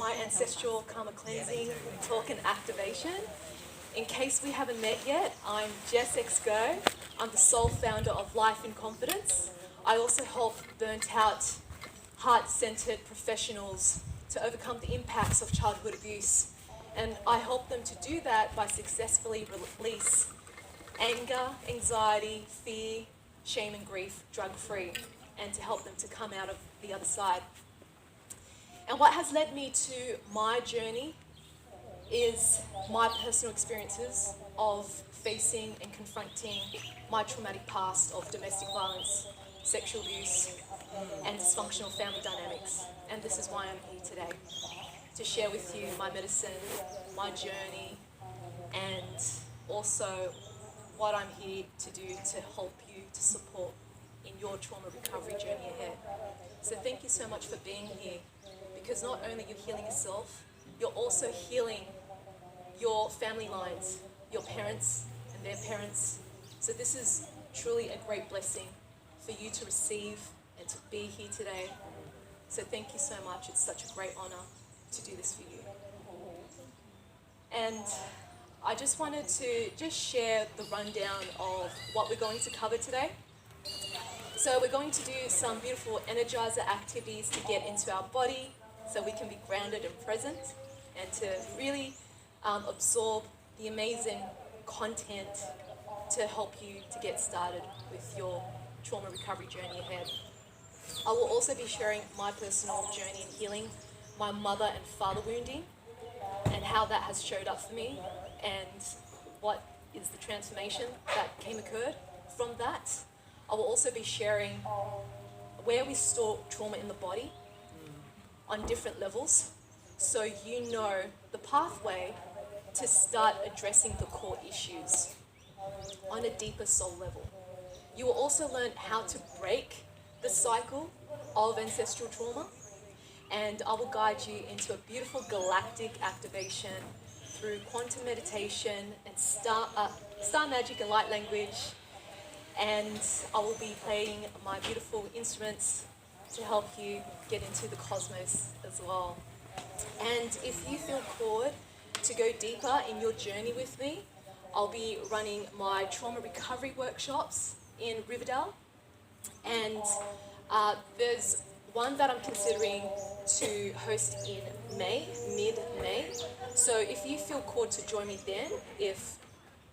my ancestral karma cleansing talk and activation. In case we haven't met yet, I'm Jess Go. I'm the sole founder of Life in Confidence. I also help burnt out, heart-centered professionals to overcome the impacts of childhood abuse. And I help them to do that by successfully release anger, anxiety, fear, shame and grief drug-free, and to help them to come out of the other side. And what has led me to my journey is my personal experiences of facing and confronting my traumatic past of domestic violence, sexual abuse, and dysfunctional family dynamics. And this is why I'm here today, to share with you my medicine, my journey, and also what I'm here to do to help you, to support in your trauma recovery journey ahead. So thank you so much for being here, because not only you're healing yourself, you're also healing your family lines, your parents and their parents. So this is truly a great blessing for you to receive and to be here today. So thank you so much. It's such a great honor to do this for you. And I just wanted to share the rundown of what we're going to cover today. So we're going to do some beautiful energizer activities to get into our body so we can be grounded and present, and to really absorb the amazing content to help you to get started with your trauma recovery journey ahead. I will also be sharing my personal journey in healing my mother and father wounding and how that has showed up for me and what is the transformation that occurred from that. I will also be sharing where we store trauma in the body on different levels, so you know the pathway to start addressing the core issues on a deeper soul level. You will also learn how to break the cycle of ancestral trauma, and I will guide you into a beautiful galactic activation through quantum meditation and star magic and light language. And I will be playing my beautiful instruments to help you get into the cosmos as well. And if you feel called to go deeper in your journey with me, I'll be running my trauma recovery workshops in Riverdale. And there's one that I'm considering to host in May, mid-May. So if you feel called to join me then, if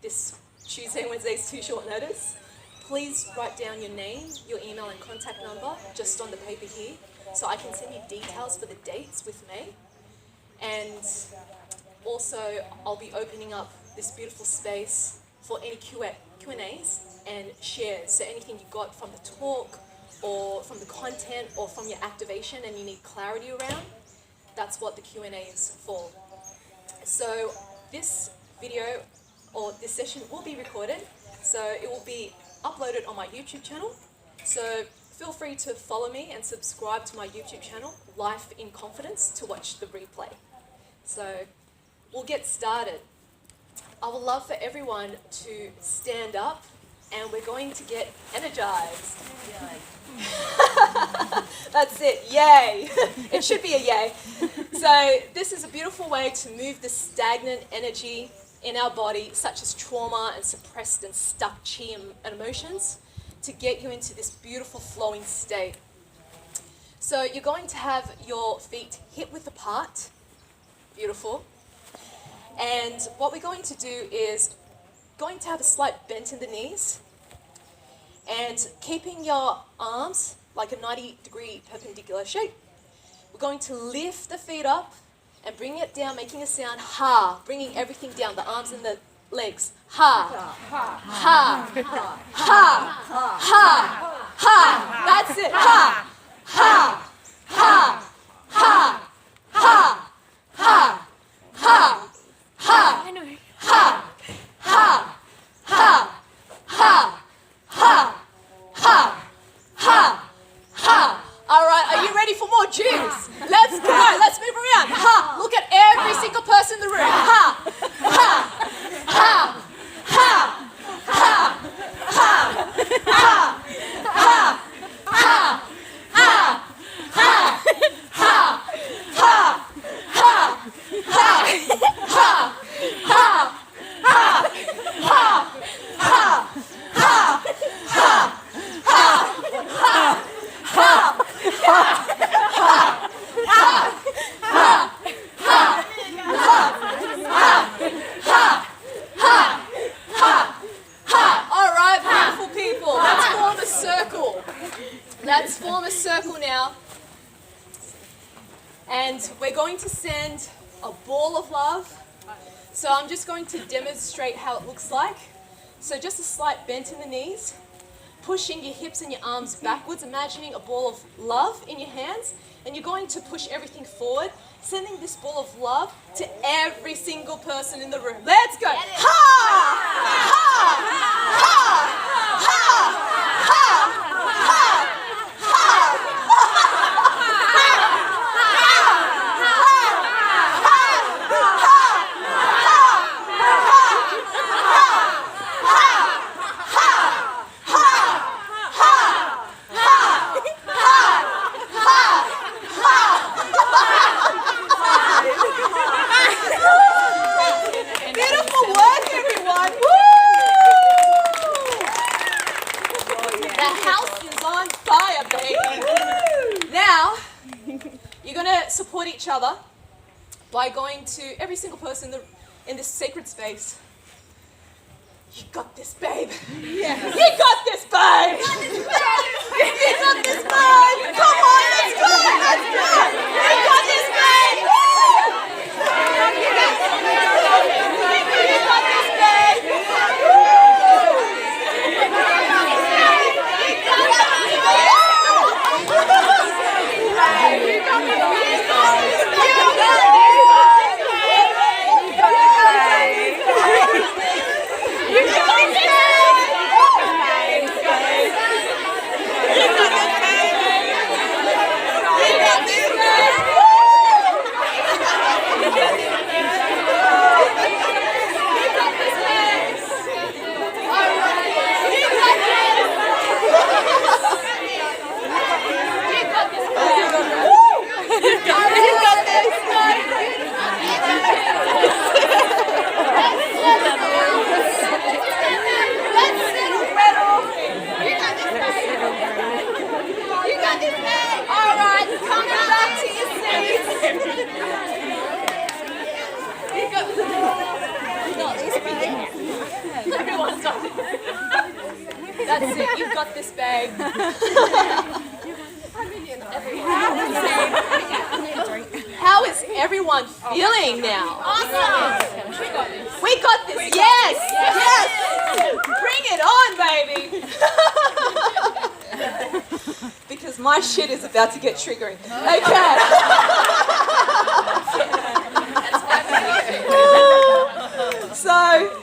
this Tuesday, Wednesday is too short notice, please write down your name, your email and contact number just on the paper here, so I can send you details for the dates with May. And also I'll be opening up this beautiful space for any Q&As and shares. So anything you got from the talk or from the content or from your activation and you need clarity around, that's what the Q&A is for. So this video or this session will be recorded, so it will be uploaded on my YouTube channel. So feel free to follow me and subscribe to my YouTube channel, Life in Confidence, to watch the replay. So we'll get started. I would love for everyone to stand up and we're going to get energized. That's it, yay. It should be a yay. So this is a beautiful way to move the stagnant energy in our body, such as trauma and suppressed and stuck chi and emotions, to get you into this beautiful flowing state. So you're going to have your feet hip width apart, beautiful. And what we're going to do is going to have a slight bend in the knees and keeping your arms like a 90-degree perpendicular shape. We're going to lift the feet up and bring it down, making a sound, ha, bringing everything down, the arms and the legs, ha, ha, ha, ha, ha, ha, ha, that's it, ha, ha, ha, ha, ha, ha, ha, ha, I know, ha, ha, ha, ha, ha, ha, ha, ha. All right, are you ready for more juice? Let's go, let's move around. Ha, look at every single person in the room. Ha, ha, ha, ha, ha, ha, ha, ha, ha, ha, ha, ha, And we're going to send a ball of love. So I'm just going to demonstrate how it looks like. So just a slight bend in the knees, pushing your hips and your arms backwards, imagining a ball of love in your hands, and you're going to push everything forward, sending this ball of love to every single person in the room. Let's go. Ha! Ha! Ha! Support each other by going to every single person in this sacred space. You got this, babe. Yes. You got this, babe. You got this, babe. You got this, babe. Come on, let's go. Let's go. You got this, babe. You got this, babe. That's it, you've got this, babe. How is everyone feeling now? Awesome! We got this, yes! Yes! Bring it on, baby! Because my shit is about to get triggering. Okay. So,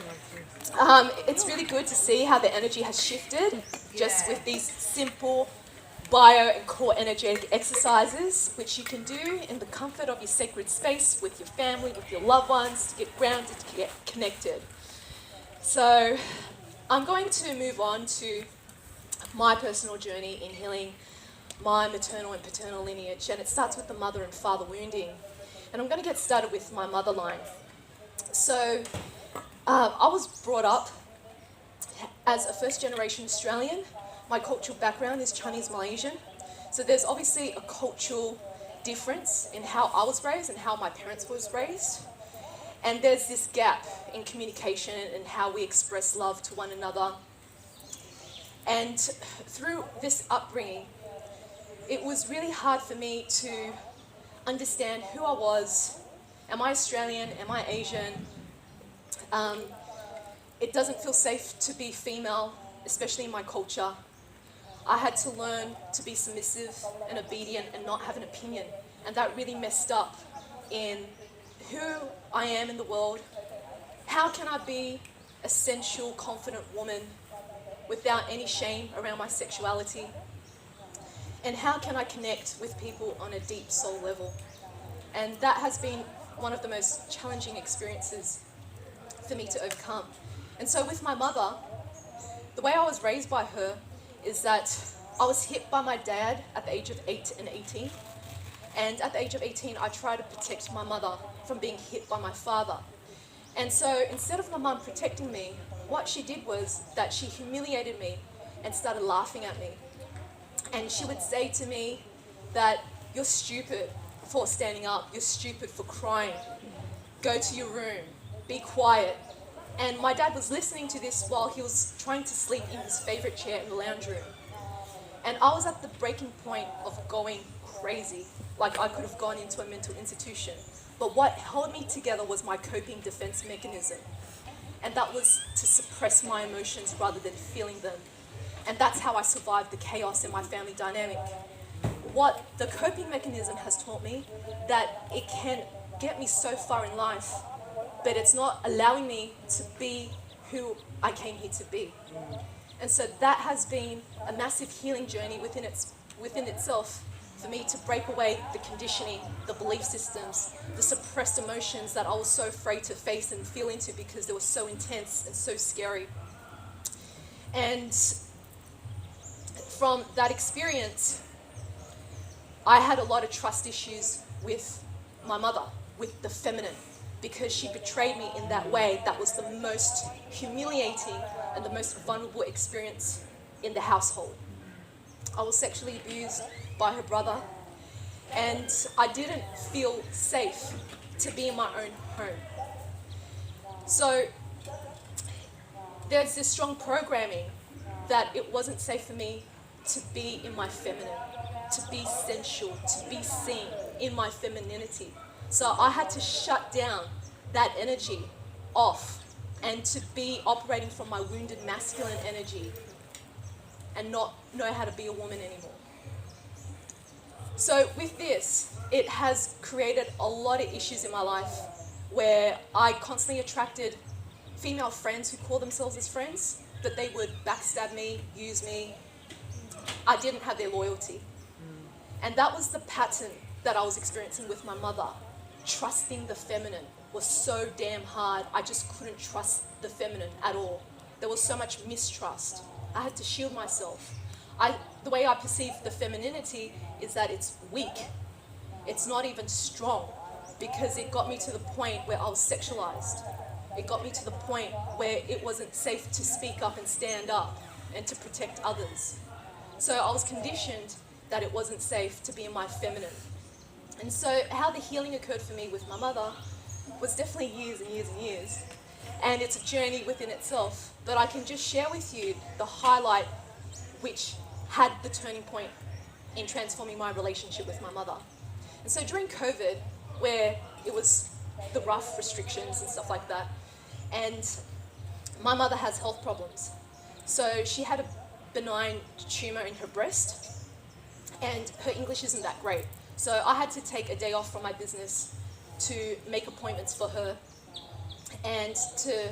it's really good to see how the energy has shifted just with these simple bio and core energetic exercises, which you can do in the comfort of your sacred space with your family, with your loved ones, to get grounded, to get connected. So I'm going to move on to my personal journey in healing my maternal and paternal lineage, and it starts with the mother and father wounding. And I'm going to get started with my mother line. So I was brought up as a first-generation Australian. My cultural background is Chinese-Malaysian. So there's obviously a cultural difference in how I was raised and how my parents was raised. And there's this gap in communication and how we express love to one another. And through this upbringing, it was really hard for me to understand who I was. Am I Australian? Am I Asian? It doesn't feel safe to be female, especially in my culture. I had to learn to be submissive and obedient and not have an opinion. And that really messed up in who I am in the world. How can I be a sensual, confident woman without any shame around my sexuality? And how can I connect with people on a deep soul level? And that has been one of the most challenging experiences for me to overcome. And so with my mother, the way I was raised by her is that I was hit by my dad at the age of 8 and 18. And at the age of 18, I tried to protect my mother from being hit by my father. And so instead of my mum protecting me, what she did was that she humiliated me and started laughing at me. And she would say to me that you're stupid for standing up, you're stupid for crying, go to your room, be quiet. And my dad was listening to this while he was trying to sleep in his favorite chair in the lounge room. And I was at the breaking point of going crazy. Like I could have gone into a mental institution. But what held me together was my coping defense mechanism. And that was to suppress my emotions rather than feeling them. And that's how I survived the chaos in my family dynamic. What the coping mechanism has taught me, that it can get me so far in life, but it's not allowing me to be who I came here to be. And so that has been a massive healing journey within itself for me to break away the conditioning, the belief systems, the suppressed emotions that I was so afraid to face and feel into because they were so intense and so scary. And from that experience, I had a lot of trust issues with my mother, with the feminine, because she betrayed me in that way. That was the most humiliating and the most vulnerable experience in the household. I was sexually abused by her brother, and I didn't feel safe to be in my own home. So there's this strong programming that it wasn't safe for me to be in my feminine, to be sensual, to be seen in my femininity. So I had to shut down that energy off and to be operating from my wounded masculine energy and not know how to be a woman anymore. So with this, it has created a lot of issues in my life where I constantly attracted female friends who call themselves as friends, but they would backstab me, use me. I didn't have their loyalty. And that was the pattern that I was experiencing with my mother. Trusting the feminine was so damn hard. I just couldn't trust the feminine at all. There was so much mistrust. I had to shield myself. The way I perceive the femininity is that it's weak. It's not even strong, because it got me to the point where I was sexualized. It got me to the point where it wasn't safe to speak up and stand up and to protect others. So I was conditioned that it wasn't safe to be in my feminine. And so how the healing occurred for me with my mother was definitely years and years and years. And it's a journey within itself. But I can just share with you the highlight which had the turning point in transforming my relationship with my mother. And so during COVID, where it was the rough restrictions and stuff like that, and my mother has health problems. So she had a benign tumor in her breast, and her English isn't that great. So I had to take a day off from my business to make appointments for her and to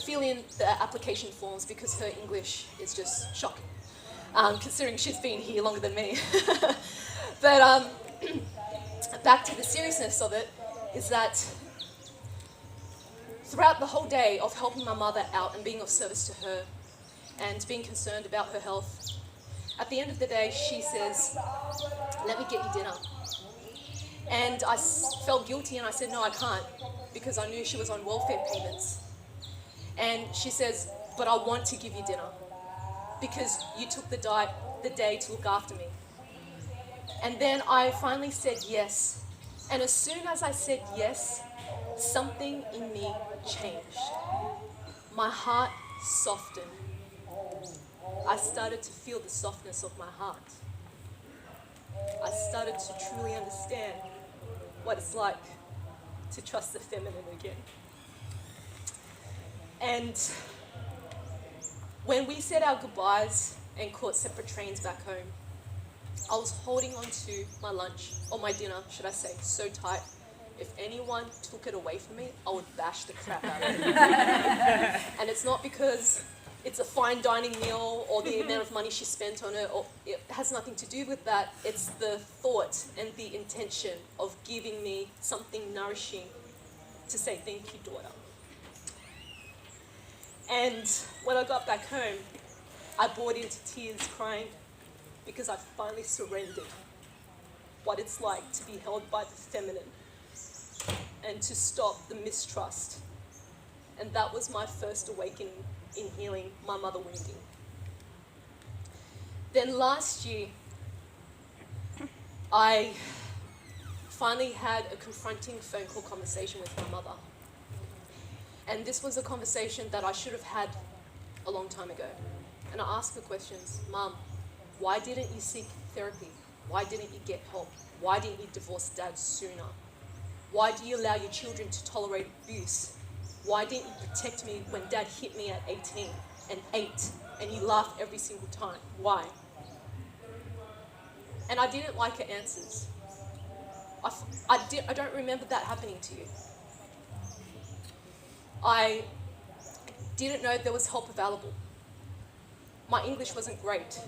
fill in the application forms, because her English is just shocking, considering she's been here longer than me. But back to the seriousness of it, is that throughout the whole day of helping my mother out and being of service to her and being concerned about her health, at the end of the day, she says, "Let me get you dinner." And I felt guilty and I said, "No, I can't," because I knew she was on welfare payments. And she says, "But I want to give you dinner because you took the day to look after me." And then I finally said yes. And as soon as I said yes, something in me changed. My heart softened. I started to feel the softness of my heart. I started to truly understand what it's like to trust the feminine again. And when we said our goodbyes and caught separate trains back home, I was holding on to my lunch, or my dinner, should I say, so tight. If anyone took it away from me, I would bash the crap out of it. And it's not because it's a fine dining meal or the amount of money she spent on it, or it has nothing to do with that. It's the thought and the intention of giving me something nourishing to say thank you, daughter. And when I got back home, I brought into tears crying because I finally surrendered what it's like to be held by the feminine and to stop the mistrust. And that was my first awakening in healing my mother wounding. Then last year, I finally had a confronting phone call conversation with my mother. And this was a conversation that I should have had a long time ago. And I asked her questions. "Mum, why didn't you seek therapy? Why didn't you get help? Why didn't you divorce dad sooner? Why do you allow your children to tolerate abuse? Why didn't you protect me when dad hit me at 18 and 8 and you laughed every single time? Why? And I didn't like her answers. I don't remember that happening to you. I didn't know there was help available. My English wasn't great.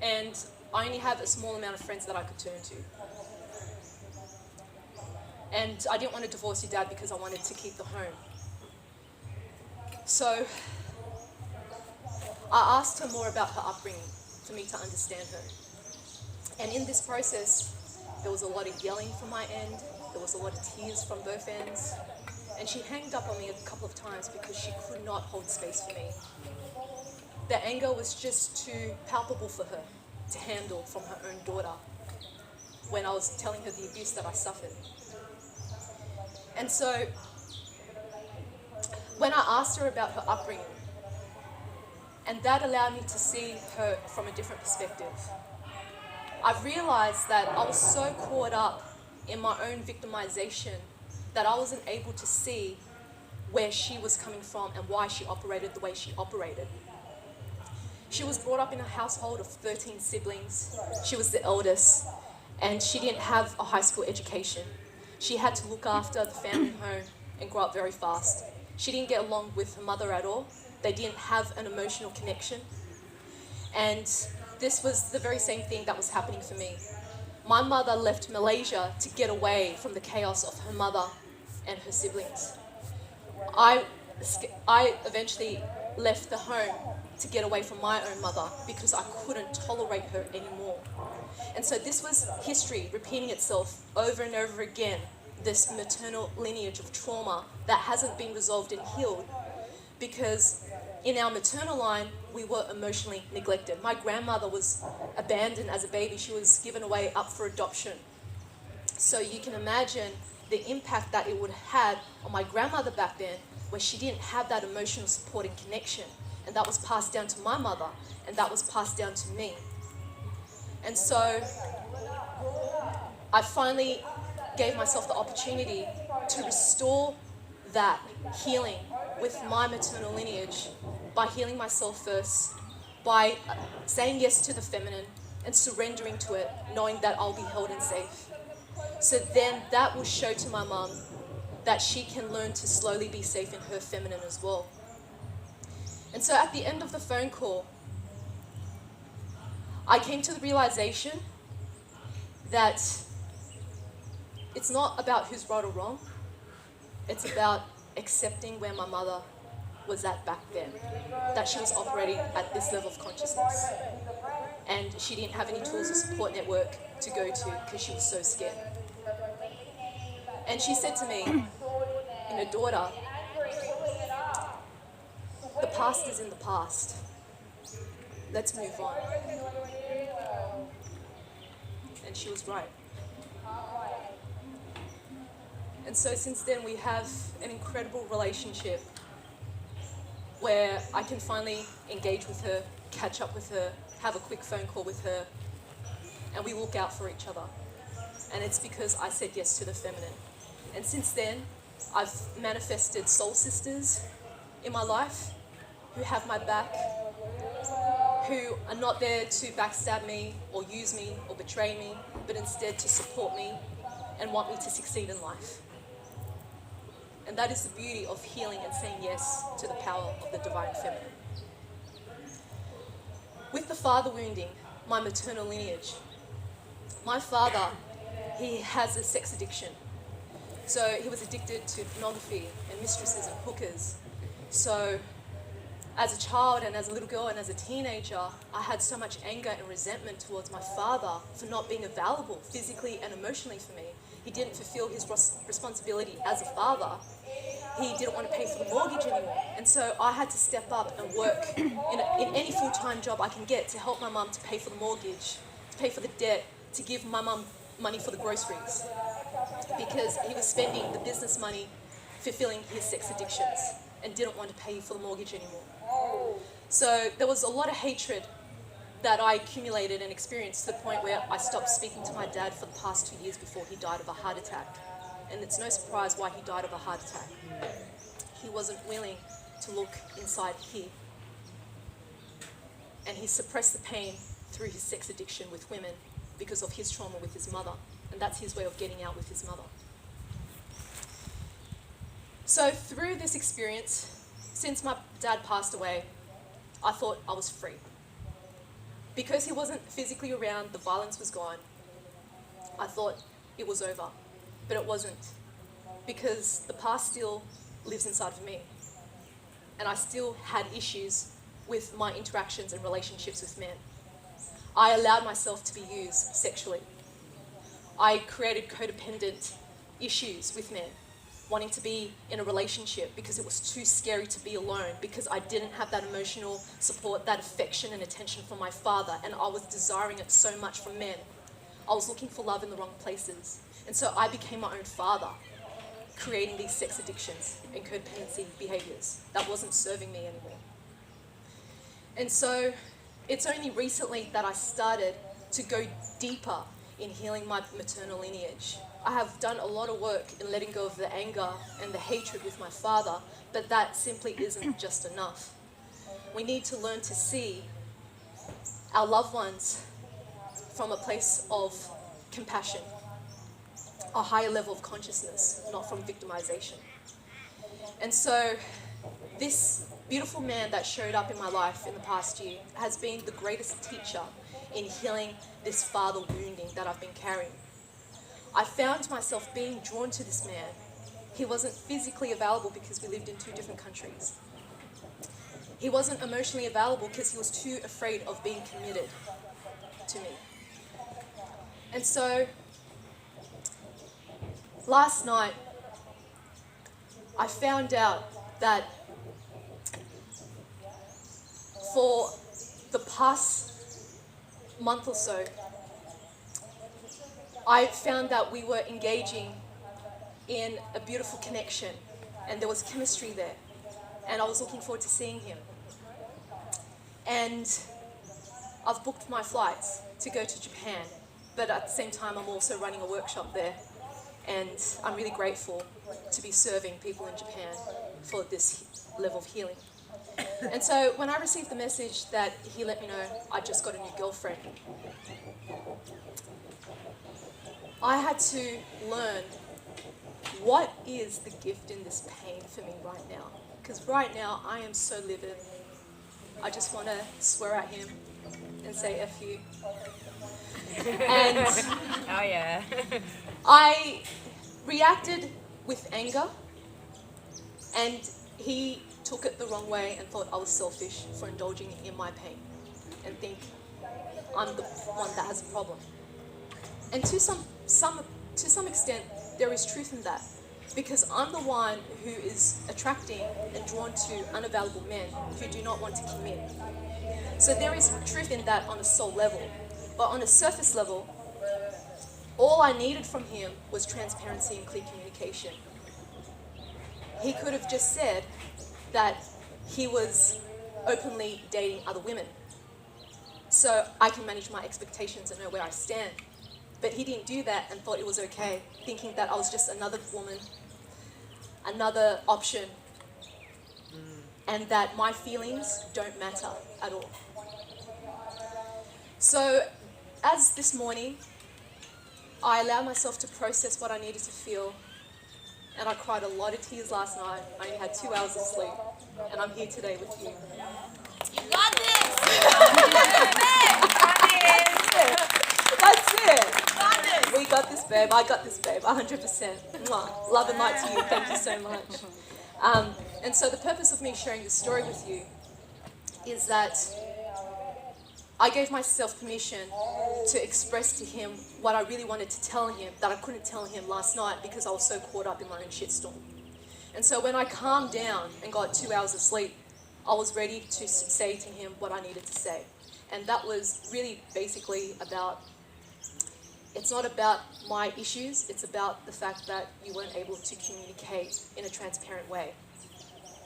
And I only have a small amount of friends that I could turn to. And I didn't want to divorce your dad because I wanted to keep the home. So I asked her more about her upbringing for me to understand her. And in this process, there was a lot of yelling from my end, there was a lot of tears from both ends, and she hanged up on me a couple of times because she could not hold space for me. The anger was just too palpable for her to handle from her own daughter when I was telling her the abuse that I suffered. And so when I asked her about her upbringing, and that allowed me to see her from a different perspective, I realized that I was so caught up in my own victimization that I wasn't able to see where she was coming from and why she operated the way she operated. She was brought up in a household of 13 siblings. She was the eldest, and she didn't have a high school education. She had to look after the family home and grow up very fast. She didn't get along with her mother at all. They didn't have an emotional connection. And this was the very same thing that was happening for me. My mother left Malaysia to get away from the chaos of her mother and her siblings. I eventually left the home to get away from my own mother because I couldn't tolerate her anymore. And so this was history repeating itself over and over again, this maternal lineage of trauma that hasn't been resolved and healed, because in our maternal line, we were emotionally neglected. My grandmother was abandoned as a baby. She was given away up for adoption. So you can imagine the impact that it would have had on my grandmother back then, where she didn't have that emotional support and connection. And that was passed down to my mother, and that was passed down to me. And so I finally gave myself the opportunity to restore that healing with my maternal lineage by healing myself first, by saying yes to the feminine and surrendering to it, knowing that I'll be held and safe. So then that will show to my mum that she can learn to slowly be safe in her feminine as well. And so at the end of the phone call, I came to the realization that it's not about who's right or wrong. It's about accepting where my mother was at back then, that she was operating at this level of consciousness. And she didn't have any tools or support network to go to because she was so scared. And she said to me, in her daughter, the past is in the past. Let's move on. And she was right. And so since then we have an incredible relationship where I can finally engage with her, catch up with her, have a quick phone call with her, and we look out for each other. And it's because I said yes to the feminine. And since then, I've manifested soul sisters in my life who have my back, who are not there to backstab me or use me or betray me, but instead to support me and want me to succeed in life. And that is the beauty of healing and saying yes to the power of the divine feminine. With the father wounding, my maternal lineage, my father, he has a sex addiction. So he was addicted to pornography and mistresses and hookers. So as a child and as a little girl and as a teenager, I had so much anger and resentment towards my father for not being available physically and emotionally for me. He didn't fulfill his responsibility as a father. He didn't want to pay for the mortgage anymore. And so I had to step up and work in any full-time job I can get to help my mum to pay for the mortgage, to pay for the debt, to give my mum money for the groceries. Because he was spending the business money fulfilling his sex addictions and didn't want to pay for the mortgage anymore. So there was a lot of hatred that I accumulated and experienced to the point where I stopped speaking to my dad for the past 2 years before he died of a heart attack. And it's no surprise why he died of a heart attack. He wasn't willing to look inside here. And he suppressed the pain through his sex addiction with women because of his trauma with his mother. And that's his way of getting out with his mother. So through this experience, since my dad passed away, I thought I was free. Because he wasn't physically around, the violence was gone. I thought it was over, but it wasn't. Because the past still lives inside of me. And I still had issues with my interactions and relationships with men. I allowed myself to be used sexually. I created codependent issues with men, wanting to be in a relationship because it was too scary to be alone, because I didn't have that emotional support, that affection and attention from my father, and I was desiring it so much from men. I was looking for love in the wrong places. And so I became my own father, creating these sex addictions and codependency behaviors that wasn't serving me anymore. And so it's only recently that I started to go deeper in healing my maternal lineage. I have done a lot of work in letting go of the anger and the hatred with my father, but that simply isn't just enough. We need to learn to see our loved ones from a place of compassion, a higher level of consciousness, not from victimization. And so this beautiful man that showed up in my life in the past year has been the greatest teacher in healing this father wounding that I've been carrying. I found myself being drawn to this man. He wasn't physically available because we lived in 2 different countries. He wasn't emotionally available because he was too afraid of being committed to me. And so last night, I found out that for the past month or so, I found that we were engaging in a beautiful connection and there was chemistry there, and I was looking forward to seeing him. And I've booked my flights to go to Japan, but at the same time I'm also running a workshop there, and I'm really grateful to be serving people in Japan for this level of healing. And so when I received the message that he let me know I just got a new girlfriend, I had to learn what is the gift in this pain for me right now. Because right now I am so livid. I just want to swear at him and say F you. And oh yeah. I reacted with anger, and he took it the wrong way and thought I was selfish for indulging in my pain and think I'm the one that has a problem. And to some extent, there is truth in that, because I'm the one who is attracting and drawn to unavailable men who do not want to commit. So there is truth in that on a soul level. But on a surface level, all I needed from him was transparency and clear communication. He could have just said that he was openly dating other women, so I can manage my expectations and know where I stand. But he didn't do that and thought it was okay, thinking that I was just another woman, another option, and that my feelings don't matter at all. So as this morning, I allowed myself to process what I needed to feel, and I cried a lot of tears last night. I only had 2 hours of sleep, and I'm here today with you. You got this! That's it. We got this, babe. I got this, babe. 100%. Mwah. Love and light to you. Thank you so much. And so the purpose of me sharing this story with you is that I gave myself permission to express to him what I really wanted to tell him that I couldn't tell him last night because I was so caught up in my own shitstorm. And so when I calmed down and got 2 hours of sleep, I was ready to say to him what I needed to say. And that was really basically about, it's not about my issues, it's about the fact that you weren't able to communicate in a transparent way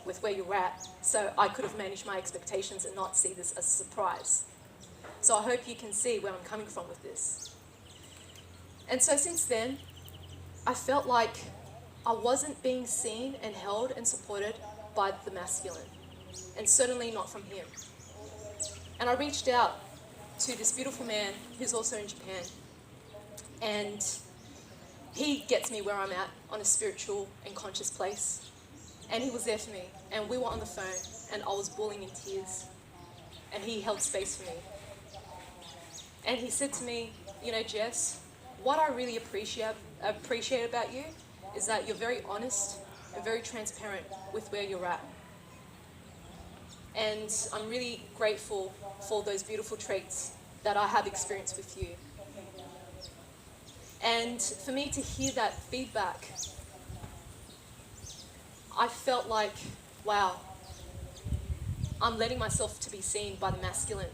with where you're at. So I could have managed my expectations and not see this as a surprise. So I hope you can see where I'm coming from with this. And so since then, I felt like I wasn't being seen and held and supported by the masculine, and certainly not from him. And I reached out to this beautiful man who's also in Japan, and he gets me where I'm at on a spiritual and conscious place. And he was there for me, and we were on the phone, and I was bawling in tears, and he held space for me. And he said to me, you know, Jess, what I really appreciate about you is that you're very honest and very transparent with where you're at. And I'm really grateful for those beautiful traits that I have experienced with you. And for me to hear that feedback, I felt like, wow, I'm letting myself to be seen by the masculine.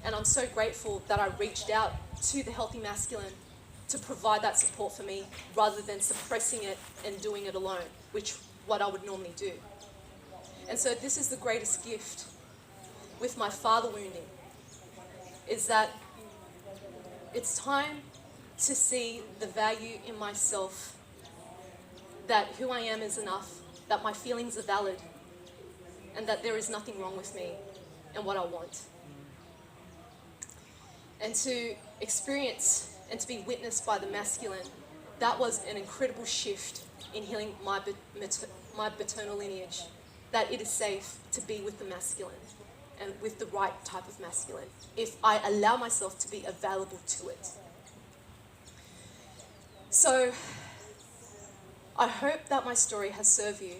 And I'm so grateful that I reached out to the healthy masculine to provide that support for me rather than suppressing it and doing it alone, which what I would normally do. And so this is the greatest gift with my father wounding, is that it's time to see the value in myself, that who I am is enough, that my feelings are valid, and that there is nothing wrong with me and what I want. And to experience and to be witnessed by the masculine, that was an incredible shift in healing my paternal lineage, that it is safe to be with the masculine and with the right type of masculine if I allow myself to be available to it. So I hope that my story has served you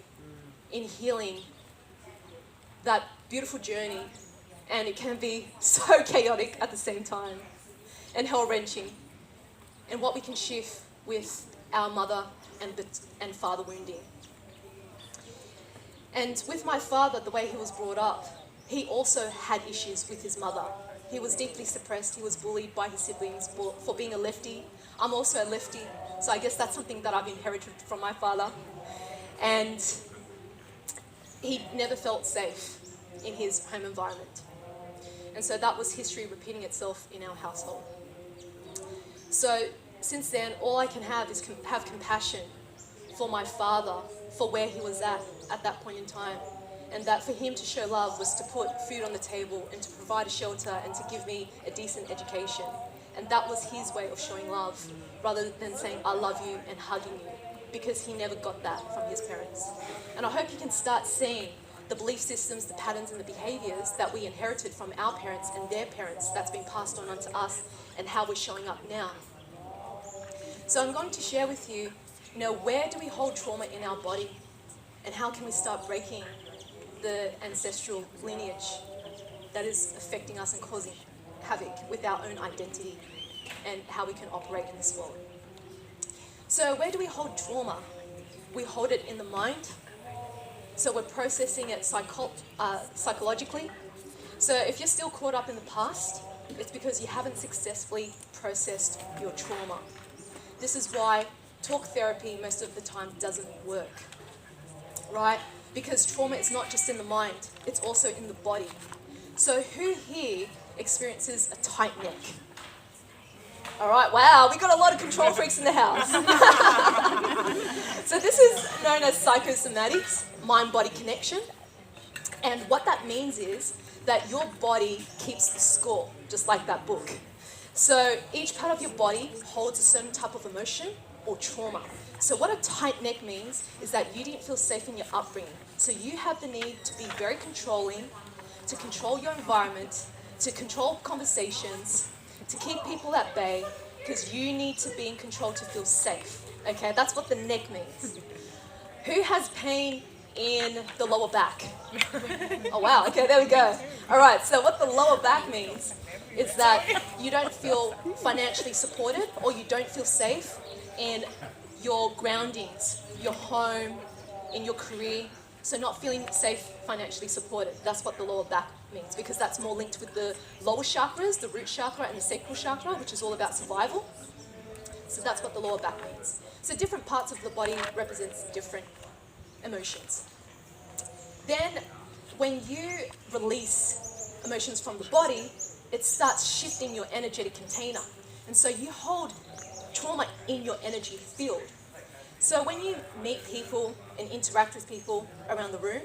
in healing that beautiful journey, and it can be so chaotic at the same time and hell-wrenching, and what we can shift with our mother and father wounding. And with my father, the way he was brought up, he also had issues with his mother. He was deeply suppressed. He was bullied by his siblings for being a lefty. I'm also a lefty, so I guess that's something that I've inherited from my father. And he never felt safe in his home environment. And so that was history repeating itself in our household. So since then, all I can have is have compassion for my father, for where he was at that point in time. And that for him to show love was to put food on the table and to provide a shelter and to give me a decent education. And that was his way of showing love, rather than saying, I love you and hugging you, because he never got that from his parents. And I hope you can start seeing the belief systems, the patterns and the behaviors that we inherited from our parents and their parents that's been passed on onto us, and how we're showing up now. So I'm going to share with you, where do we hold trauma in our body, and how can we start breaking the ancestral lineage that is affecting us and causing havoc with our own identity and how we can operate in this world. So where do we hold trauma? We hold it in the mind. So we're processing it psychologically. So if you're still caught up in the past, it's because you haven't successfully processed your trauma. This is why talk therapy most of the time doesn't work, right? Because trauma is not just in the mind, it's also in the body. So who here experiences a tight neck? All right, wow, we got a lot of control freaks in the house. So this is known as psychosomatics, mind-body connection. And what that means is that your body keeps the score, just like that book. So each part of your body holds a certain type of emotion or trauma. So what a tight neck means is that you didn't feel safe in your upbringing. So you have the need to be very controlling, to control your environment, to control conversations, to keep people at bay, because you need to be in control to feel safe. Okay, that's what the neck means. Who has pain in the lower back? Oh wow, okay, there we go. All right, so what the lower back means is that you don't feel financially supported, or you don't feel safe in your groundings, your home, in your career. So not feeling safe, financially supported. That's what the lower back means, because that's more linked with the lower chakras, the root chakra and the sacral chakra, which is all about survival. So that's what the lower back means. So different parts of the body represents different emotions. Then when you release emotions from the body, it starts shifting your energetic container. And so you hold trauma in your energy field. So when you meet people and interact with people around the room,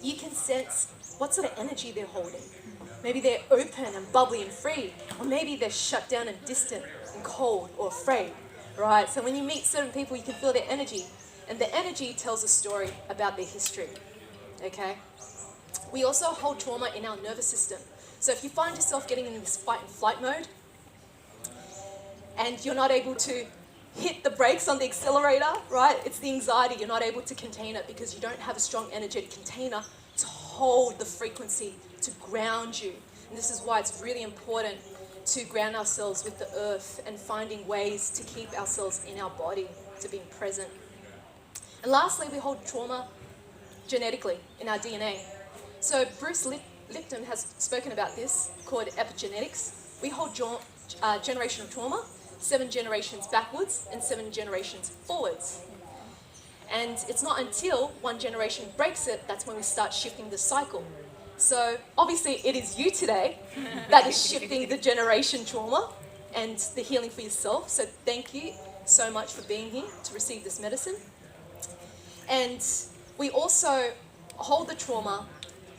you can sense what sort of energy they're holding. Maybe they're open and bubbly and free, or maybe they're shut down and distant and cold or afraid, right? So when you meet certain people, you can feel their energy, and the energy tells a story about their history, okay? We also hold trauma in our nervous system. So if you find yourself getting in this fight and flight mode, and you're not able to hit the brakes on the accelerator, right? It's the anxiety. You're not able to contain it because you don't have a strong energetic container to hold the frequency, to ground you. And this is why it's really important to ground ourselves with the earth and finding ways to keep ourselves in our body, to being present. And lastly, we hold trauma genetically in our DNA. So Bruce Lipton has spoken about this, called epigenetics. We hold generational trauma 7 generations backwards and 7 generations forwards. And it's not until one generation breaks it, that's when we start shifting the cycle. So obviously it is you today that is shifting the generation trauma and the healing for yourself. So thank you so much for being here to receive this medicine. And we also hold the trauma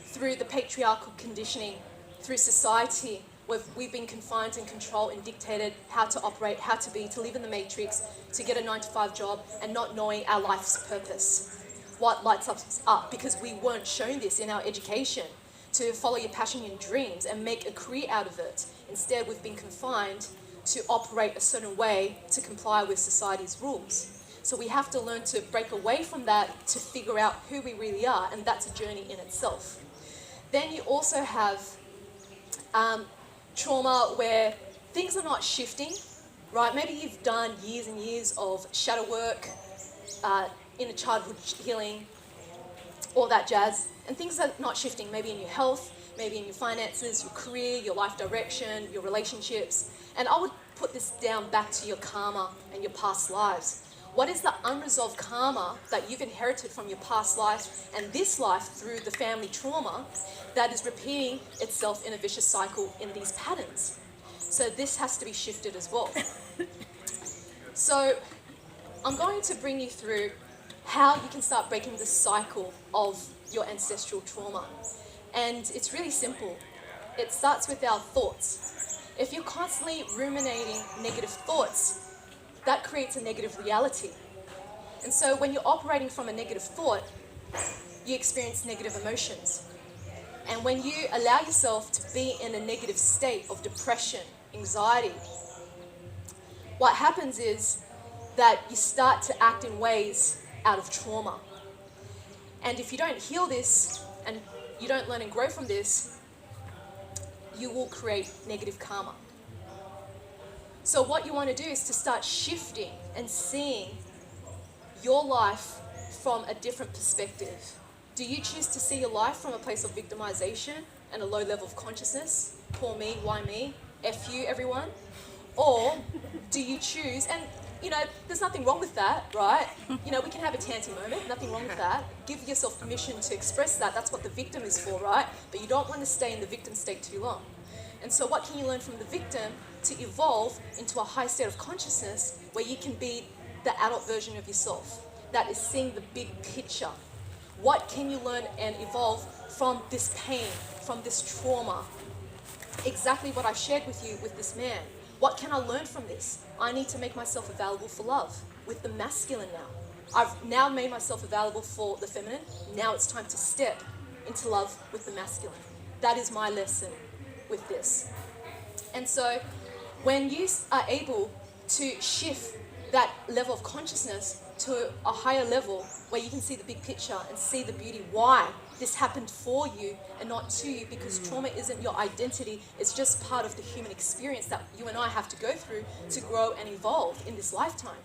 through the patriarchal conditioning, through society, where we've been confined and controlled and dictated how to operate, how to be, to live in the matrix, to get a 9-to-5 job, and not knowing our life's purpose, what lights us up, because we weren't shown this in our education, to follow your passion and dreams and make a career out of it. Instead, we've been confined to operate a certain way to comply with society's rules. So we have to learn to break away from that to figure out who we really are, and that's a journey in itself. Then you also have trauma where things are not shifting, right? Maybe you've done years and years of shadow work, inner childhood healing, all that jazz, and things are not shifting, maybe in your health, maybe in your finances, your career, your life direction, your relationships. And I would put this down back to your karma and your past lives. What is the unresolved karma that you've inherited from your past life and this life through the family trauma that is repeating itself in a vicious cycle in these patterns? So this has to be shifted as well. So I'm going to bring you through how you can start breaking the cycle of your ancestral trauma. And it's really simple. It starts with our thoughts. If you're constantly ruminating negative thoughts, that creates a negative reality. And so when you're operating from a negative thought, you experience negative emotions. And when you allow yourself to be in a negative state of depression, anxiety, what happens is that you start to act in ways out of trauma. And if you don't heal this and you don't learn and grow from this, you will create negative karma. So what you want to do is to start shifting and seeing your life from a different perspective. Do you choose to see your life from a place of victimization and a low level of consciousness? Poor me, why me? F you, everyone? Or do you choose, and there's nothing wrong with that, right? We can have a tanty moment, nothing wrong with that. Give yourself permission to express that. That's what the victim is for, right? But you don't want to stay in the victim state too long. And so what can you learn from the victim to evolve into a high state of consciousness where you can be the adult version of yourself that is seeing the big picture? What can you learn and evolve from this pain, from this trauma? Exactly what I shared with you with this man. What can I learn from this? I need to make myself available for love with the masculine now. I've now made myself available for the feminine. Now it's time to step into love with the masculine. That is my lesson with this. And so when you are able to shift that level of consciousness to a higher level where you can see the big picture and see the beauty, why this happened for you and not to you, because trauma isn't your identity, it's just part of the human experience that you and I have to go through to grow and evolve in this lifetime.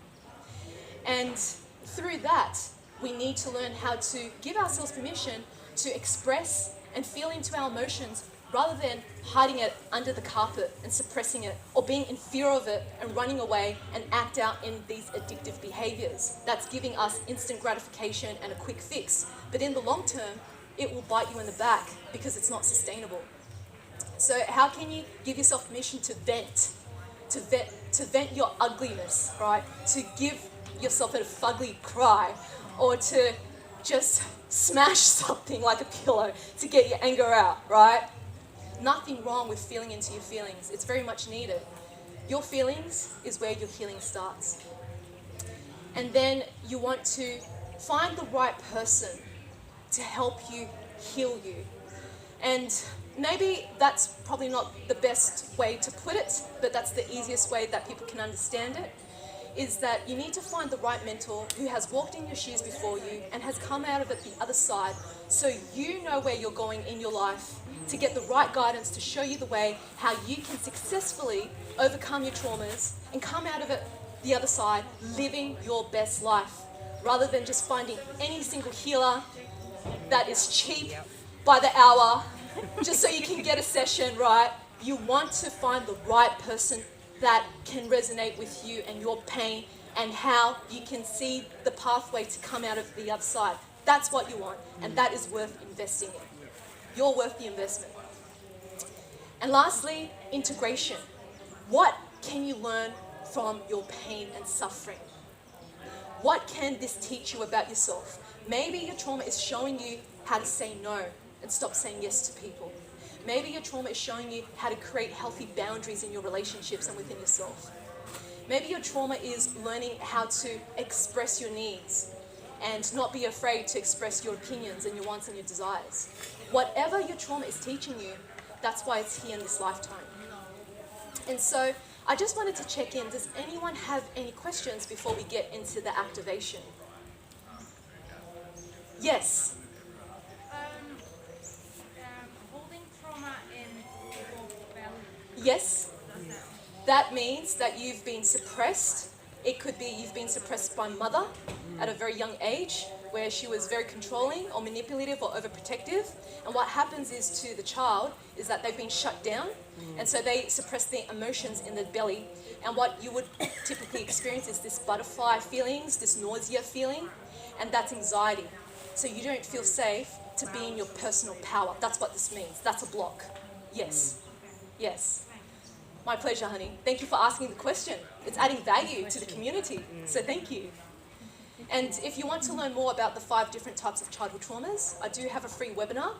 And through that, we need to learn how to give ourselves permission to express and feel into our emotions rather than hiding it under the carpet and suppressing it, or being in fear of it and running away and act out in these addictive behaviors. That's giving us instant gratification and a quick fix. But in the long term, it will bite you in the back because it's not sustainable. So how can you give yourself permission to vent? To vent your ugliness, right? To give yourself a fugly cry, or to just smash something like a pillow to get your anger out, right? Nothing wrong with feeling into your feelings. It's very much needed. Your feelings is where your healing starts. And then you want to find the right person to help you heal you. And maybe that's probably not the best way to put it, but that's the easiest way that people can understand it, is that you need to find the right mentor who has walked in your shoes before you and has come out of it the other side, so you know where you're going in your life, to get the right guidance to show you the way how you can successfully overcome your traumas and come out of it the other side living your best life, rather than just finding any single healer that is cheap by the hour just so you can get a session, right? You want to find the right person that can resonate with you and your pain, and how you can see the pathway to come out of the other side. That's what you want, and that is worth investing in. You're worth the investment. And lastly, integration. What can you learn from your pain and suffering? What can this teach you about yourself? Maybe your trauma is showing you how to say no and stop saying yes to people. Maybe your trauma is showing you how to create healthy boundaries in your relationships and within yourself. Maybe your trauma is learning how to express your needs and not be afraid to express your opinions and your wants and your desires. Whatever your trauma is teaching you, that's why it's here in this lifetime. And so I just wanted to check in. Does anyone have any questions before we get into the activation? Yes? Holding trauma in your belly. Yes? That means that you've been suppressed. It could be you've been suppressed by mother at a very young age, where she was very controlling or manipulative or overprotective. And what happens is to the child is that they've been shut down, and so they suppress their emotions in the belly. And what you would typically experience is this butterfly feelings, this nausea feeling, and that's anxiety. So you don't feel safe to be in your personal power. That's what this means. That's a block. Yes. Yes. My pleasure, honey. Thank you for asking the question. It's adding value to the community, so thank you. And if you want to learn more about the 5 different types of childhood traumas, I do have a free webinar,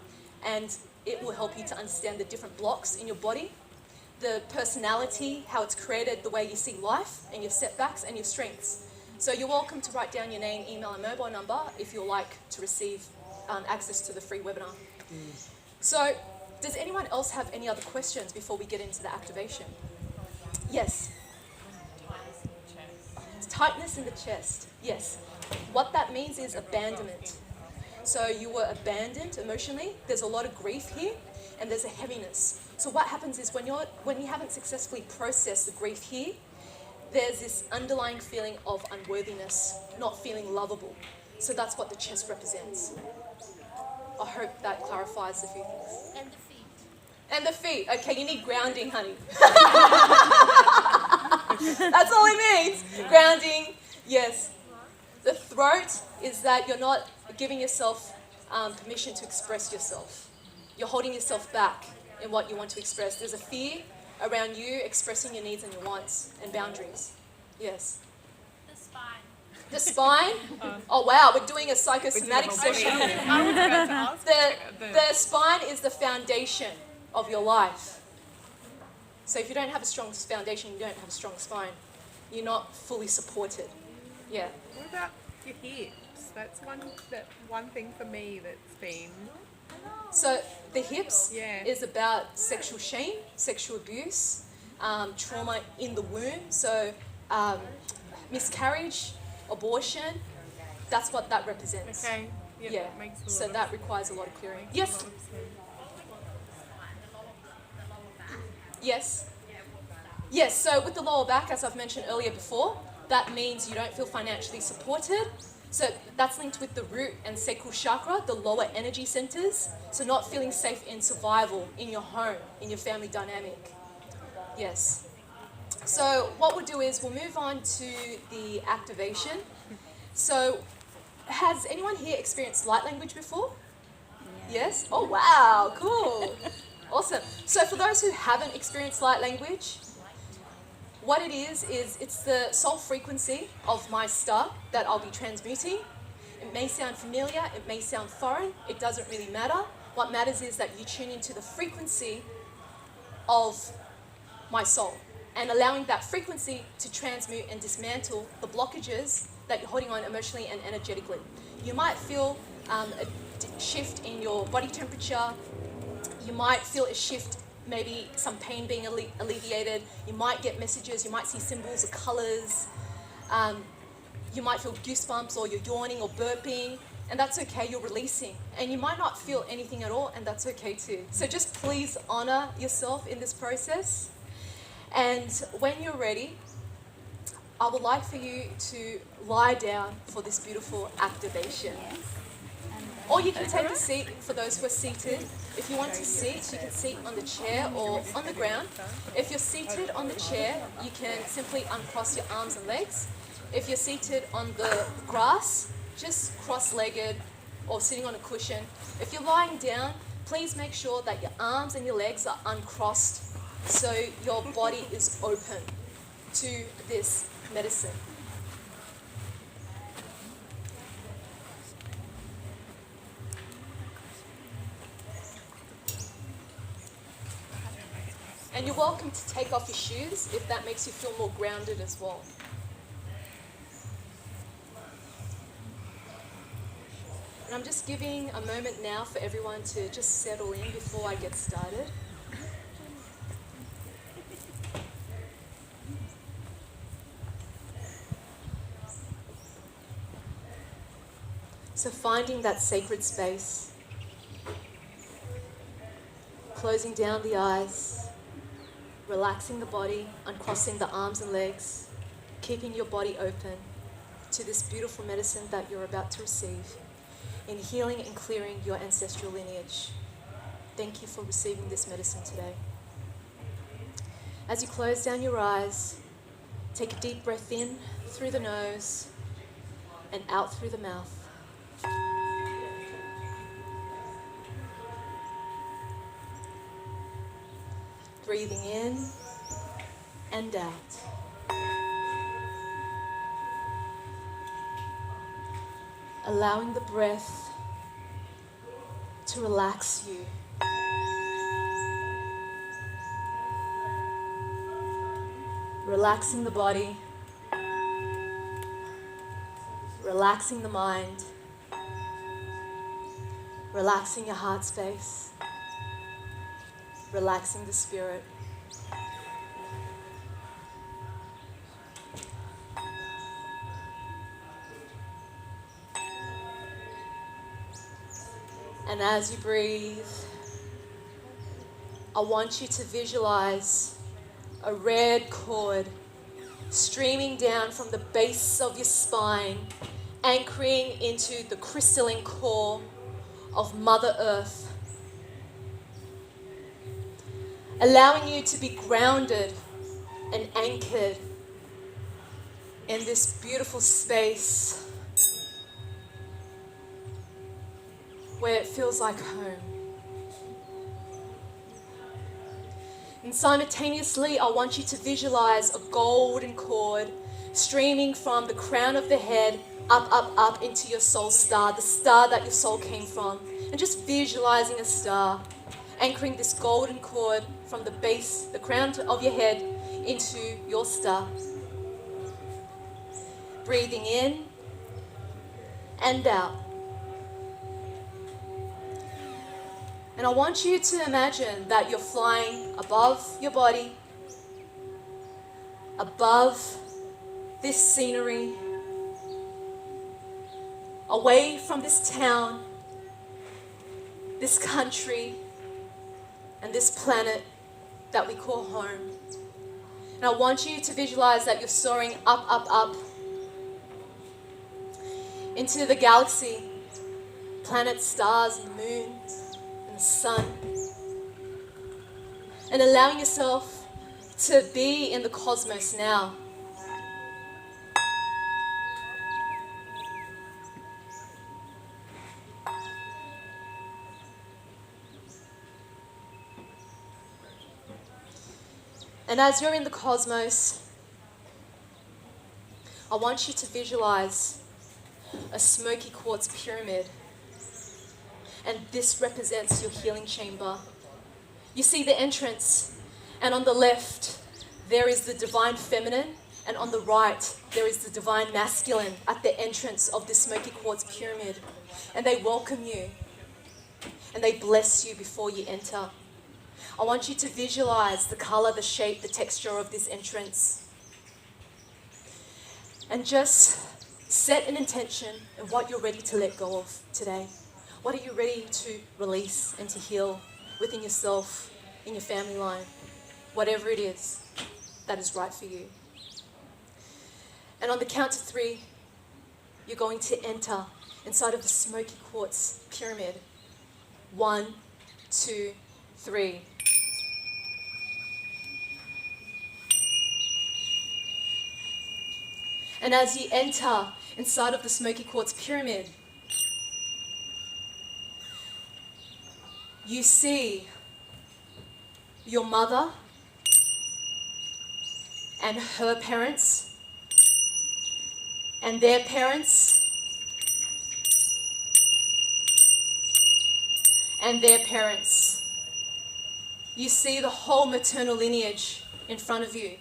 and it will help you to understand the different blocks in your body, the personality, how it's created, the way you see life, and your setbacks and your strengths. So you're welcome to write down your name, email, and mobile number if you'd like to receive access to the free webinar. So, does anyone else have any other questions before we get into the activation? Yes? Tightness in the chest. Yes. What that means is abandonment. So you were abandoned emotionally. There's a lot of grief here, and there's a heaviness. So what happens is when you haven't successfully processed the grief here, there's this underlying feeling of unworthiness, not feeling lovable. So that's what the chest represents. I hope that clarifies a few things. And the feet. And the feet. Okay, you need grounding, honey. That's all it means. Grounding, yes. The throat is that you're not giving yourself permission to express yourself. You're holding yourself back in what you want to express. There's a fear around you expressing your needs and your wants and boundaries. Yes. The spine. The spine? Oh wow, we're doing a psychosomatic session. I was about to ask. The spine is the foundation of your life. So if you don't have a strong foundation, you don't have a strong spine. You're not fully supported. Yeah. What about your hips? That's one thing for me that's been. So the hips Yeah. is about sexual shame, sexual abuse, trauma in the womb. So miscarriage, abortion, that's what that represents. Okay. Yep, Yeah. that makes a lot So of that requires a lot of clearing. makes a Yes. lot of sense. Yes. Yes, so with the lower back, as I've mentioned earlier before, that means you don't feel financially supported. So that's linked with the root and sacral chakra, the lower energy centers. So not feeling safe in survival, in your home, in your family dynamic. Yes. So what we'll do is we'll move on to the activation. So has anyone here experienced light language before? Yes? Oh wow, cool. Awesome. So for those who haven't experienced light language, what it is it's the soul frequency of my star that I'll be transmuting. It may sound familiar, it may sound foreign, it doesn't really matter. What matters is that you tune into the frequency of my soul and allowing that frequency to transmute and dismantle the blockages that you're holding on emotionally and energetically. You might feel a shift in your body temperature. You might feel a shift, maybe some pain being alleviated. You might get messages, you might see symbols or colors. You might feel goosebumps, or you're yawning or burping, and that's okay, you're releasing. And you might not feel anything at all, and that's okay too. So just please honor yourself in this process. And when you're ready, I would like for you to lie down for this beautiful activation. Or you can take a seat for those who are seated. If you want to sit, you can sit on the chair or on the ground. If you're seated on the chair, you can simply uncross your arms and legs. If you're seated on the grass, just cross-legged or sitting on a cushion. If you're lying down, please make sure that your arms and your legs are uncrossed so your body is open to this medicine. And you're welcome to take off your shoes if that makes you feel more grounded as well. And I'm just giving a moment now for everyone to just settle in before I get started. So finding that sacred space, closing down the eyes, relaxing the body, uncrossing the arms and legs, keeping your body open to this beautiful medicine that you're about to receive in healing and clearing your ancestral lineage. Thank you for receiving this medicine today. As you close down your eyes, take a deep breath in through the nose and out through the mouth. Breathing in and out. Allowing the breath to relax you. Relaxing the body. Relaxing the mind. Relaxing your heart space. Relaxing the spirit. And as you breathe, I want you to visualize a red cord streaming down from the base of your spine, anchoring into the crystalline core of Mother Earth, allowing you to be grounded and anchored in this beautiful space where it feels like home. And simultaneously, I want you to visualize a golden cord streaming from the crown of the head up, up, up into your soul star, the star that your soul came from. And just visualizing a star, anchoring this golden cord from the base, the crown of your head, into your star. Breathing in and out. And I want you to imagine that you're flying above your body, above this scenery, away from this town, this country, and this planet that we call home. And I want you to visualize that you're soaring up, up, up into the galaxy, planets, stars, and moons, and the sun. And allowing yourself to be in the cosmos now. And as you're in the cosmos, I want you to visualize a smoky quartz pyramid. And this represents your healing chamber. You see the entrance, and on the left, there is the divine feminine, and on the right, there is the divine masculine at the entrance of this smoky quartz pyramid. And they welcome you, and they bless you before you enter. I want you to visualize the color, the shape, the texture of this entrance. And just set an intention of what you're ready to let go of today. What are you ready to release and to heal within yourself, in your family line, whatever it is that is right for you. And on the count of 3, you're going to enter inside of the smoky quartz pyramid. 1, 2, 3. And as you enter inside of the smoky quartz pyramid, you see your mother and her parents and their parents and their parents. You see the whole maternal lineage in front of you.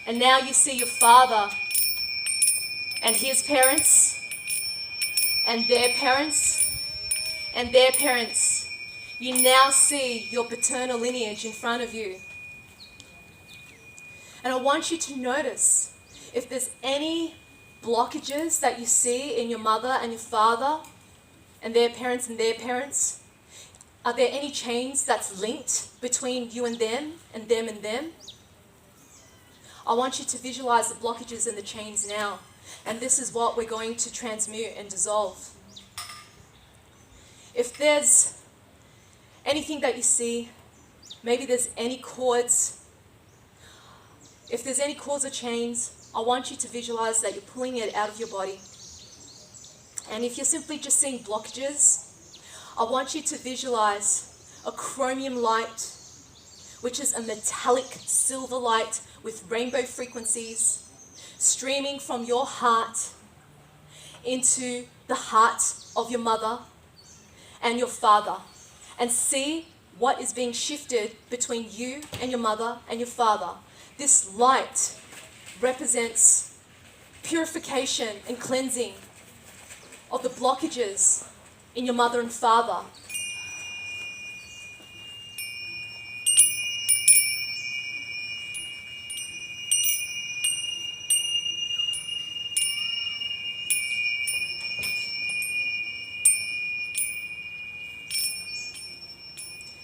And now you see your father and his parents and their parents and their parents. You now see your paternal lineage in front of you. And I want you to notice if there's any blockages that you see in your mother and your father and their parents and their parents. Are there any chains that's linked between you and them and them and them? I want you to visualize the blockages and the chains now. And this is what we're going to transmute and dissolve. If there's anything that you see, maybe there's any cords, if there's any cords or chains, I want you to visualize that you're pulling it out of your body. And if you're simply just seeing blockages, I want you to visualize a chromium light, which is a metallic silver light with rainbow frequencies, streaming from your heart into the heart of your mother and your father, and see what is being shifted between you and your mother and your father. This light represents purification and cleansing of the blockages in your mother and father.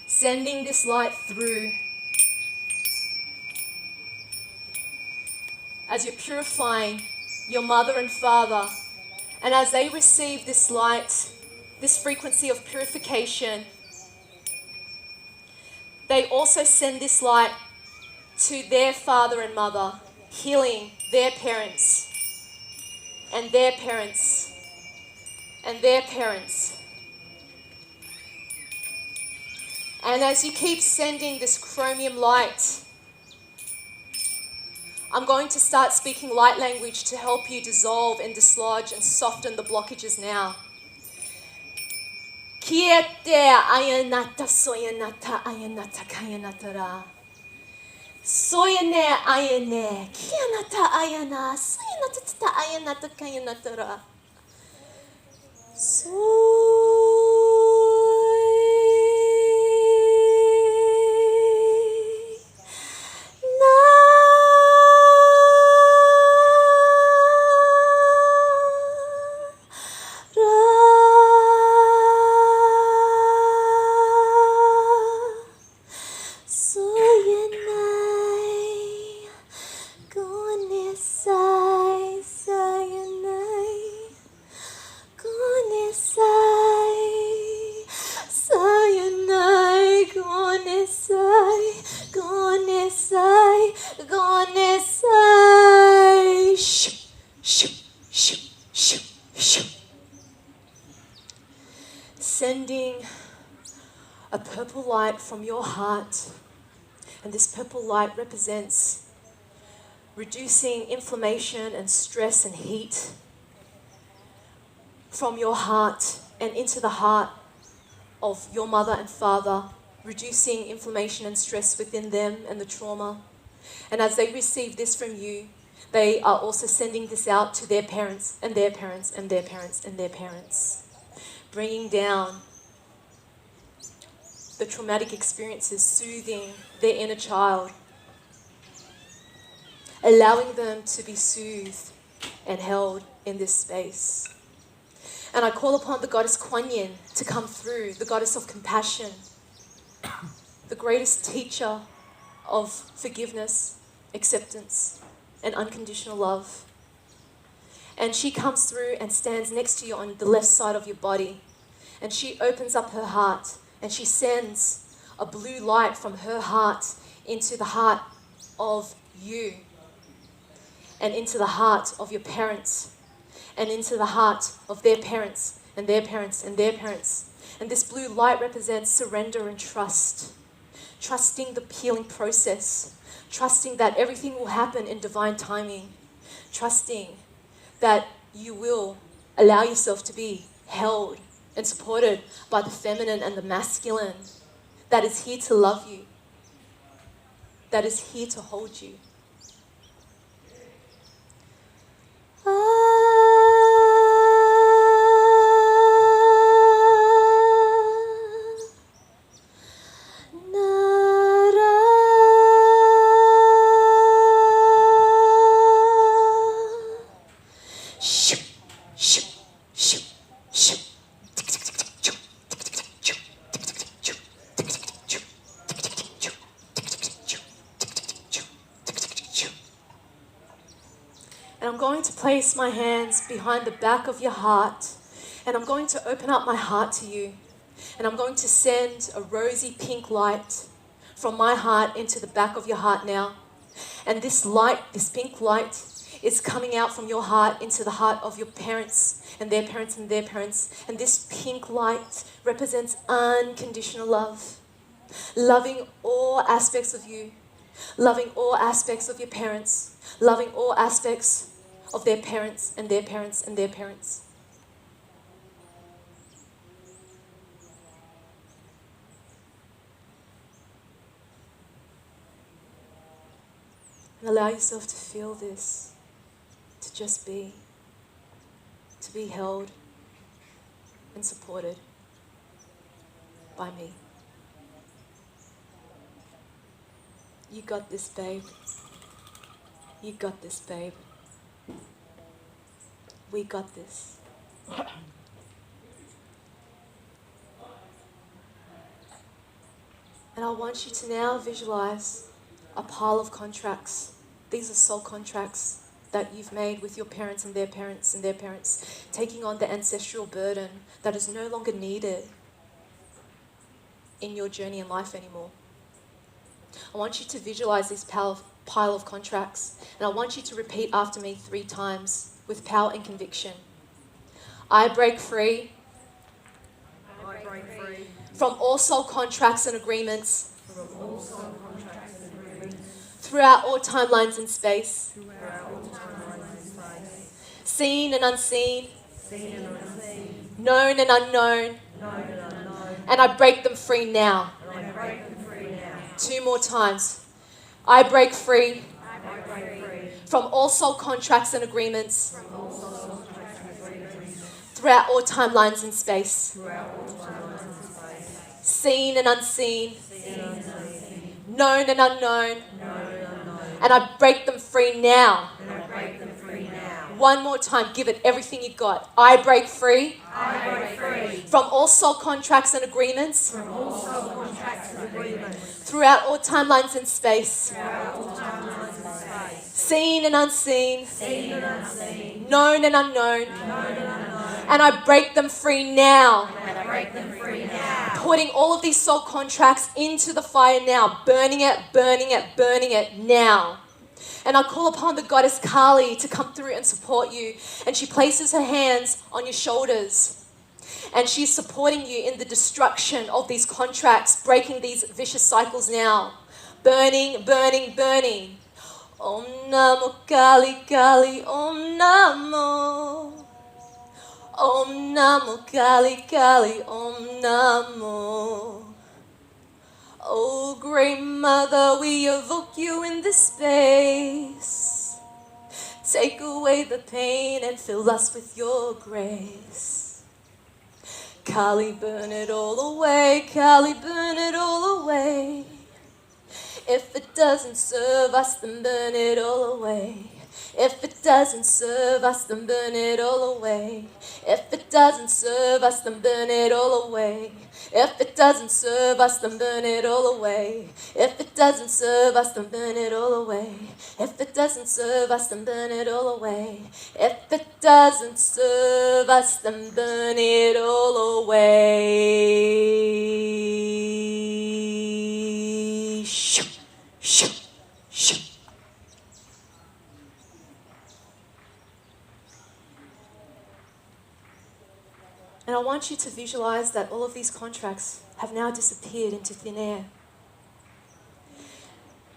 Sending this light through as you're purifying your mother and father, and as they receive this light, this frequency of purification, they also send this light to their father and mother, healing their parents and their parents and their parents. And as you keep sending this chromium light, I'm going to start speaking light language to help you dissolve and dislodge and soften the blockages now. Kiete ayanata soyanata ayanata kayanatara. Soyane ayane kianata ayana soyanata tata ayanata kayanatara. Sending a purple light from your heart And this purple light represents reducing inflammation and stress and heat from your heart and into the heart of your mother and father, reducing inflammation and stress within them and the trauma. And as they receive this from you, they are also sending this out to their parents and their parents and their parents and their parents, bringing down the traumatic experiences, soothing their inner child, allowing them to be soothed and held in this space. And I call upon the goddess Kuan Yin to come through, the goddess of compassion, the greatest teacher of forgiveness, acceptance, and unconditional love. And she comes through and stands next to you on the left side of your body. And she opens up her heart and she sends a blue light from her heart into the heart of you and into the heart of your parents and into the heart of their parents and their parents and their parents. And this blue light represents surrender and trust. Trusting the healing process. Trusting that everything will happen in divine timing. Trusting that you will allow yourself to be held and supported by the feminine and the masculine that is here to love you, that is here to hold you. And I'm going to place my hands behind the back of your heart, and I'm going to open up my heart to you, and I'm going to send a rosy pink light from my heart into the back of your heart now. And this light, this pink light, is coming out from your heart into the heart of your parents and their parents and their parents. And this pink light represents unconditional love, loving all aspects of you, loving all aspects of your parents, loving all aspects of their parents and their parents and their parents. And allow yourself to feel this, to just be, to be held and supported by me. You got this, babe. You got this, babe. We got this. And I want you to now visualize a pile of contracts. These are soul contracts that you've made with your parents and their parents and their parents, taking on the ancestral burden that is no longer needed in your journey in life anymore. I want you to visualize this pile of contracts, and I want you to repeat after me 3 times with power and conviction. I break free, from all soul contracts and agreements, throughout all timelines and space, seen and unseen, known and unknown, and I break them free now. 2 more times. I break free from all soul contracts and agreements throughout all timelines and space, seen and unseen, known and unknown, and I break them free now. 1 more time, give it everything you got. I break free from all soul contracts and agreements throughout all timelines and space, seen and unseen, known and unknown, and I break them free now. Putting all of these soul contracts into the fire now, burning it, burning it, burning it now. And I call upon the goddess Kali to come through and support you. And she places her hands on your shoulders. And she's supporting you in the destruction of these contracts, breaking these vicious cycles now. Burning, burning, burning. Om Namo Kali Kali, Om Namo. Om Namo Kali Kali, Om Namo. Oh, great mother, we evoke you in this space. Take away the pain and fill us with your grace. Kali, burn it all away. Kali, burn it all away. If it doesn't serve us, then burn it all away. If it doesn't serve us, then burn it all away. If it doesn't serve us, then burn it all away. If it doesn't serve us, then burn it all away. If it doesn't serve us, then burn it all away. If it doesn't serve us, then burn it all away. If it doesn't serve us, then burn it all away. Shoo, shoo, shoo. And I want you to visualize that all of these contracts have now disappeared into thin air.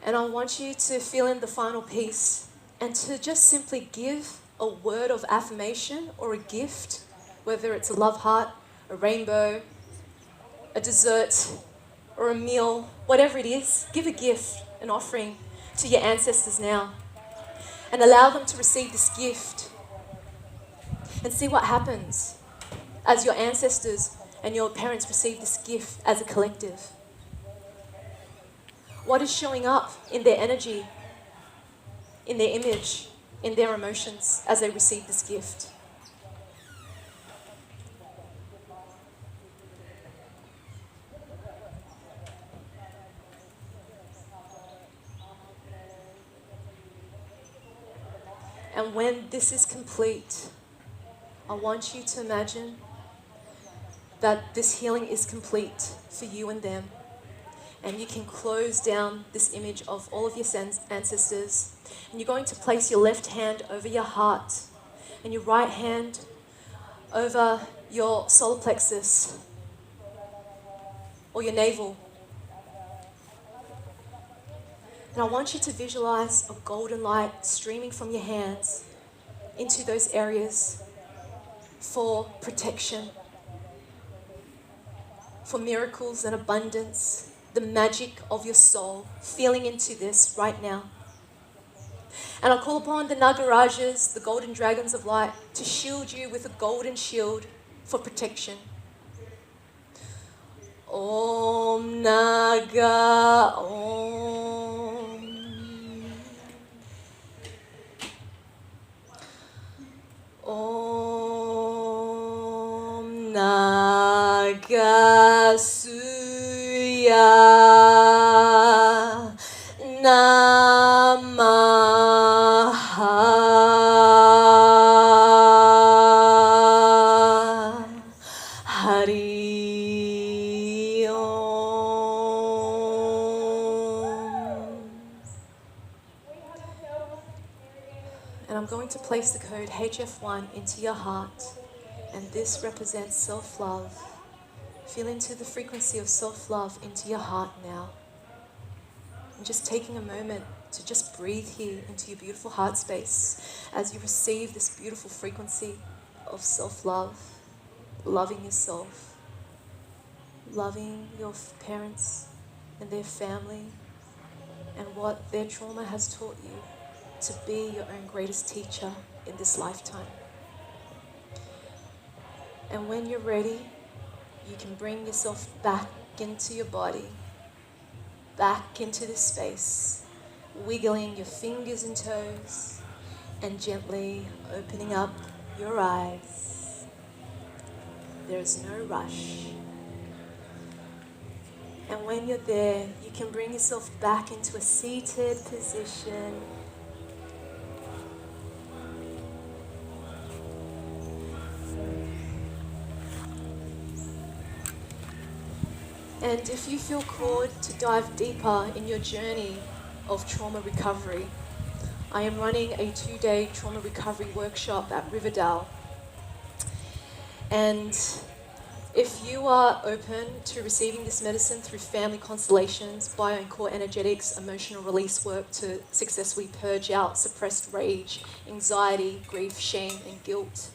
And I want you to feel in the final piece and to just simply give a word of affirmation or a gift, whether it's a love heart, a rainbow, a dessert, or a meal, whatever it is, give a gift, an offering to your ancestors now. And allow them to receive this gift and see what happens as your ancestors and your parents receive this gift as a collective. What is showing up in their energy, in their image, in their emotions as they receive this gift? And when this is complete, I want you to imagine that this healing is complete for you and them. And you can close down this image of all of your ancestors. And you're going to place your left hand over your heart and your right hand over your solar plexus or your navel. And I want you to visualize a golden light streaming from your hands into those areas for protection, for miracles and abundance, the magic of your soul, feeling into this right now. And I call upon the Nagarajas, the golden dragons of light, to shield you with a golden shield for protection. Om Naga Om. Om Naga Suya Namaha Hari Om. And I'm going to place the code HF1 into your heart, and this represents self-love. Feel into the frequency of self-love into your heart now. And just taking a moment to just breathe here into your beautiful heart space as you receive this beautiful frequency of self-love, loving yourself, loving your parents and their family and what their trauma has taught you to be your own greatest teacher in this lifetime. And when you're ready, you can bring yourself back into your body, back into this space, wiggling your fingers and toes and gently opening up your eyes. There is no rush. And when you're there, you can bring yourself back into a seated position. And if you feel called to dive deeper in your journey of trauma recovery, I am running a 2-day trauma recovery workshop at Riverdale. And If you are open to receiving this medicine through family constellations, bio and core energetics, emotional release work to successfully purge out suppressed rage, anxiety, grief, shame, and guilt,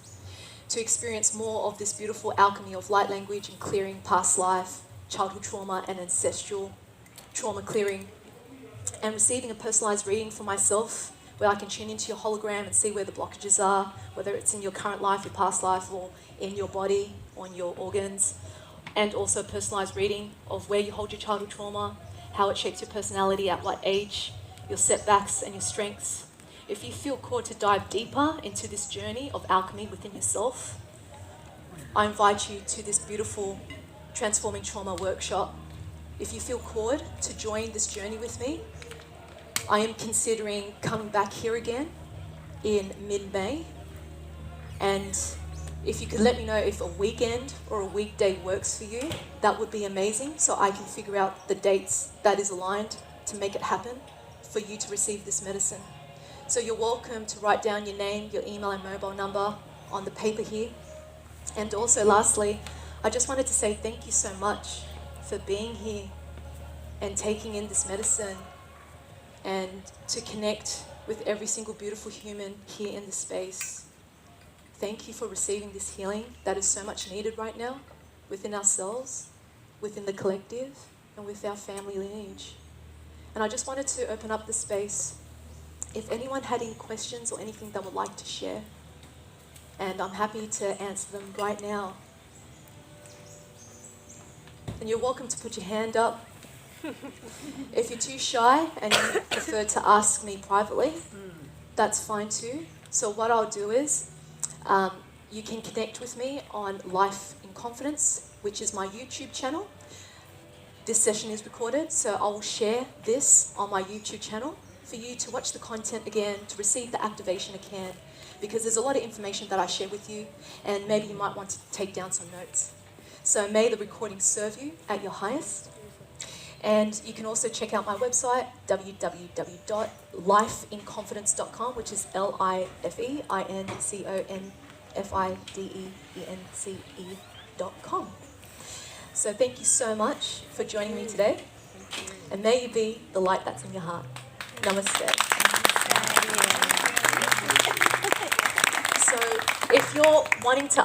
to experience more of this beautiful alchemy of light language and clearing past life, childhood trauma, and ancestral trauma clearing, and receiving a personalized reading for myself where I can tune into your hologram and see where the blockages are, whether it's in your current life, your past life, or in your body, or in your organs, and also a personalized reading of where you hold your childhood trauma, how it shapes your personality at what age, your setbacks and your strengths. If you feel called to dive deeper into this journey of alchemy within yourself, I invite you to this beautiful Transforming Trauma workshop. If you feel called to join this journey with me, I am considering coming back here again in mid-May. And if you could let me know if a weekend or a weekday works for you, that would be amazing, so I can figure out the dates that is aligned to make it happen for you to receive this medicine. So you're welcome to write down your name, your email and mobile number on the paper here. And also lastly, I just wanted to say thank you so much for being here and taking in this medicine and to connect with every single beautiful human here in this space. Thank you for receiving this healing that is so much needed right now within ourselves, within the collective, and with our family lineage. And I just wanted to open up the space if anyone had any questions or anything they would like to share, and I'm happy to answer them right now. And you're welcome to put your hand up. If you're too shy and you prefer to ask me privately, that's fine too. So what I'll do is, you can connect with me on Life in Confidence, which is my YouTube channel. This session is recorded, so I will share this on my YouTube channel for you to watch the content again, to receive the activation again, because there's a lot of information that I share with you, and maybe you might want to take down some notes. So may the recording serve you at your highest. And you can also check out my website, www.lifeinconfidence.com, which is lifeinconfidence.com. So thank you so much for joining me today. And may you be the light that's in your heart. Namaste. So if you're wanting to